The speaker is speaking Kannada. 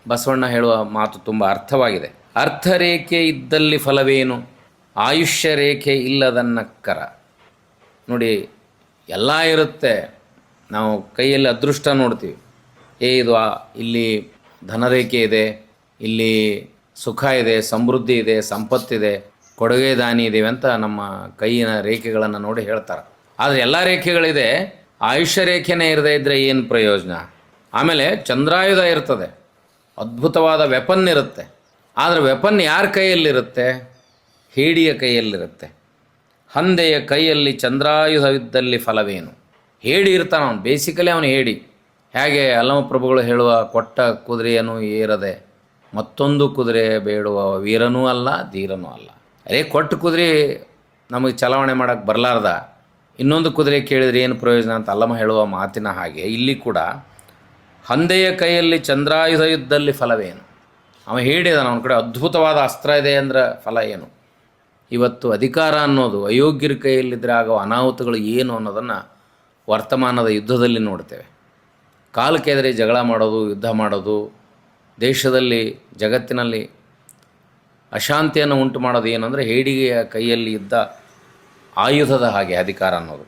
ಬಸವಣ್ಣ ಹೇಳುವ ಮಾತು ತುಂಬ ಅರ್ಥವಾಗಿದೆ. ಅರ್ಥರೇಖೆ ಇದ್ದಲ್ಲಿ ಫಲವೇನು, ಆಯುಷ್ಯ ರೇಖೆ ಇಲ್ಲದನ್ನಕ್ಕರ. ನೋಡಿ, ಎಲ್ಲ ಇರುತ್ತೆ, ನಾವು ಕೈಯಲ್ಲಿ ಅದೃಷ್ಟ ನೋಡ್ತೀವಿ, ಇದು ಇಲ್ಲಿ ಧನರೇಖೆ ಇದೆ, ಇಲ್ಲಿ ಸುಖ ಇದೆ, ಸಮೃದ್ಧಿ ಇದೆ, ಸಂಪತ್ತಿದೆ, ಕೊಡುಗೆ ದಾನಿ ಇದ್ದೀವಿ ಅಂತ ನಮ್ಮ ಕೈಯಿನ ರೇಖೆಗಳನ್ನು ನೋಡಿ ಹೇಳ್ತಾರೆ. ಆದರೆ ಎಲ್ಲ ರೇಖೆಗಳಿದೆ, ಆಯುಷ್ಯ ರೇಖೆನೇ ಇರದೇ ಇದ್ದರೆ ಏನು ಪ್ರಯೋಜನ? ಆಮೇಲೆ ಚಂದ್ರಾಯುಧ ಇರ್ತದೆ, ಅದ್ಭುತವಾದ ವೆಪನ್ ಇರುತ್ತೆ. ಆದರೆ ವೆಪನ್ ಯಾರ ಕೈಯಲ್ಲಿರುತ್ತೆ? ಹೇಡಿಯ ಕೈಯಲ್ಲಿರುತ್ತೆ. ಹಂದೆಯ ಕೈಯಲ್ಲಿ ಚಂದ್ರಾಯುಧವಿದ್ದಲ್ಲಿ ಫಲವೇನು? ಹೇಡಿ ಇರ್ತಾನೆ ಅವನು, ಬೇಸಿಕಲಿ ಅವನು ಹೇಡಿ. ಹೇಗೆ ಅಲ್ಲಮಪ್ರಭುಗಳು ಹೇಳುವ, ಕೊಟ್ಟ ಕುದುರೆಯನ್ನು ಏರದೆ ಮತ್ತೊಂದು ಕುದುರೆ ಬೇಡುವ ವೀರನೂ ಅಲ್ಲ ಧೀರನೂ ಅಲ್ಲ. ಅದೇ ಕೊಟ್ಟ ಕುದುರೆ ನಮಗೆ ಚಲಾವಣೆ ಮಾಡೋಕ್ಕೆ ಬರಲಾರ್ದ ಇನ್ನೊಂದು ಕುದುರೆ ಕೇಳಿದರೆ ಏನು ಪ್ರಯೋಜನ ಅಂತ ಅಲ್ಲಮ ಹೇಳುವ ಮಾತಿನ ಹಾಗೆ ಇಲ್ಲಿ ಕೂಡ ಹಂದೆಯ ಕೈಯಲ್ಲಿ ಚಂದ್ರಾಯುಧ ಇದ್ದಲ್ಲಿ ಫಲವೇನು? ಅವ ಹೇಳಿದಾನ, ಅವನ ಕಡೆ ಅದ್ಭುತವಾದ ಅಸ್ತ್ರ ಇದೆ ಅಂದರೆ ಫಲ ಏನು? ಇವತ್ತು ಅಧಿಕಾರ ಅನ್ನೋದು ಅಯೋಗ್ಯರ ಕೈಯಲ್ಲಿದ್ದರೆ ಆಗೋ ಅನಾಹುತಗಳು ಏನು ಅನ್ನೋದನ್ನು ವರ್ತಮಾನದ ಯುದ್ಧದಲ್ಲಿ ನೋಡ್ತೇವೆ. ಕಾಲಕ್ಕೆದರೆ ಜಗಳ ಮಾಡೋದು, ಯುದ್ಧ ಮಾಡೋದು, ದೇಶದಲ್ಲಿ ಜಗತ್ತಿನಲ್ಲಿ ಅಶಾಂತಿಯನ್ನು ಉಂಟು ಮಾಡೋದು ಏನಂದರೆ ಹೇಡಿಗೆಯ ಕೈಯಲ್ಲಿ ಇದ್ದ ಆಯುಧದ ಹಾಗೆ ಅಧಿಕಾರ ಅನ್ನೋದು.